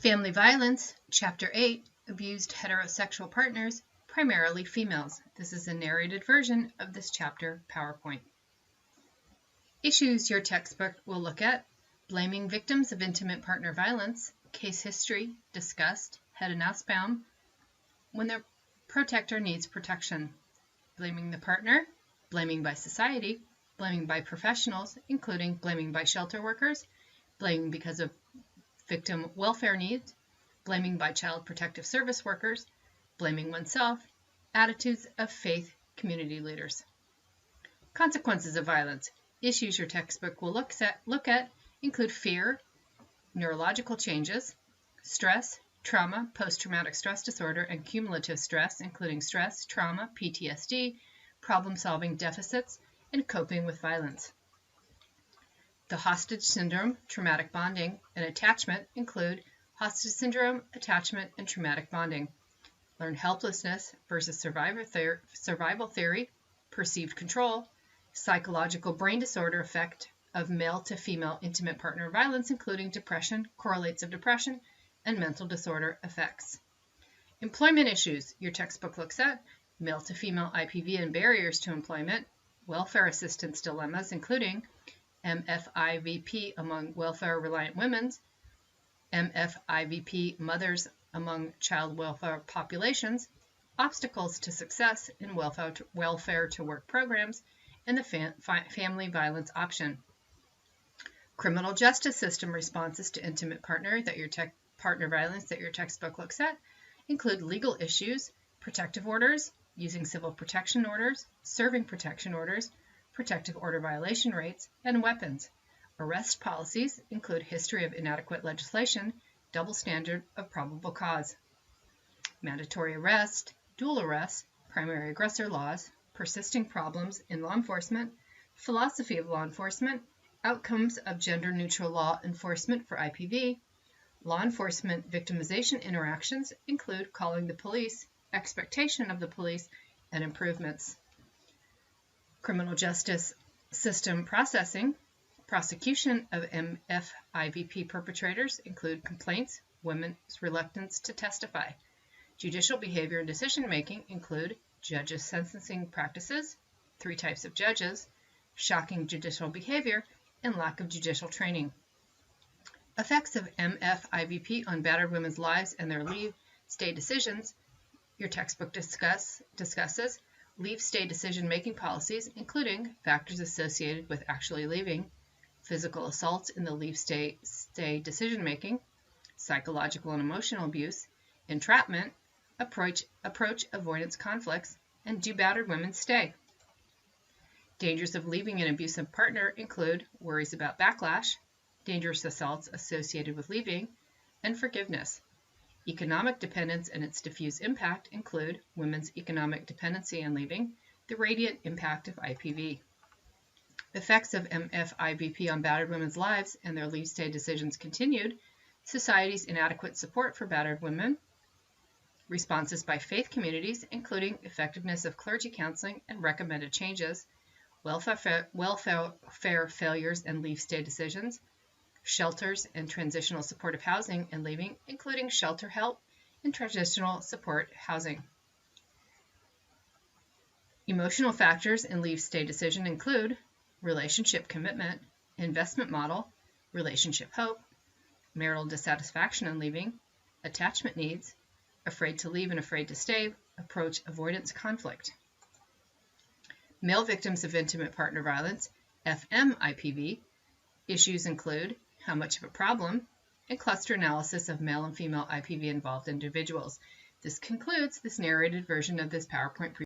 Family Violence, Chapter 8, Abused Heterosexual Partners, Primarily Females. This is a narrated version of this chapter PowerPoint. Issues your textbook will look at: blaming victims of intimate partner violence, case history, discussed, head and Nussbaum, when their protector needs protection, blaming the partner, blaming by society, blaming by professionals, including blaming by shelter workers, blaming because of victim welfare needs, blaming by child protective service workers, blaming oneself, attitudes of faith community leaders. Consequences of violence. Issues your textbook will look at include fear, neurological changes, stress, trauma, post-traumatic stress disorder, and cumulative stress, including stress, trauma, PTSD, problem-solving deficits, and coping with violence. The hostage syndrome, traumatic bonding, and attachment include hostage syndrome, attachment, and traumatic bonding. Learned helplessness versus survival theory, perceived control, psychological brain disorder effect of male to female intimate partner violence, including depression, correlates of depression, and mental disorder effects. Employment issues your textbook looks at: male to female IPV and barriers to employment, welfare assistance dilemmas, including MFIPV among welfare-reliant women, MFIPV mothers among child welfare populations, obstacles to success in welfare to work programs, and the family violence option. Criminal justice system responses to intimate partner violence that your textbook looks at include legal issues, protective orders, using civil protection orders, serving protection orders, protective order violation rates, and weapons. Arrest policies include history of inadequate legislation, double standard of probable cause. Mandatory arrest, dual arrest, primary aggressor laws, persisting problems in law enforcement, philosophy of law enforcement, outcomes of gender-neutral law enforcement for IPV. Law enforcement victimization interactions include calling the police, expectation of the police, and improvements. Criminal justice system processing. Prosecution of MFIPV perpetrators include complaints, women's reluctance to testify. Judicial behavior and decision-making include judges' sentencing practices, 3 types of judges, shocking judicial behavior, and lack of judicial training. Effects of MFIPV on battered women's lives and their leave-stay decisions. Your textbook discusses leave-stay decision-making policies, including factors associated with actually leaving, physical assaults in the leave-stay decision-making, psychological and emotional abuse, entrapment, approach avoidance conflicts, and do battered women stay? Dangers of leaving an abusive partner include worries about backlash, dangerous assaults associated with leaving, and forgiveness. Economic dependence and its diffuse impact include women's economic dependency on leaving, the radiant impact of IPV. Effects of MFIPV on battered women's lives and their leave-stay decisions continued, society's inadequate support for battered women, responses by faith communities, including effectiveness of clergy counseling and recommended changes, welfare failures and leave-stay decisions, shelters and transitional supportive housing and leaving, including shelter help and transitional support housing. Emotional factors in leave-stay decision include relationship commitment, investment model, relationship hope, marital dissatisfaction in leaving, attachment needs, afraid to leave and afraid to stay, approach avoidance conflict. Male victims of intimate partner violence, FMIPV, issues include how much of a problem, and cluster analysis of male and female IPV involved individuals. This concludes this narrated version of this PowerPoint presentation.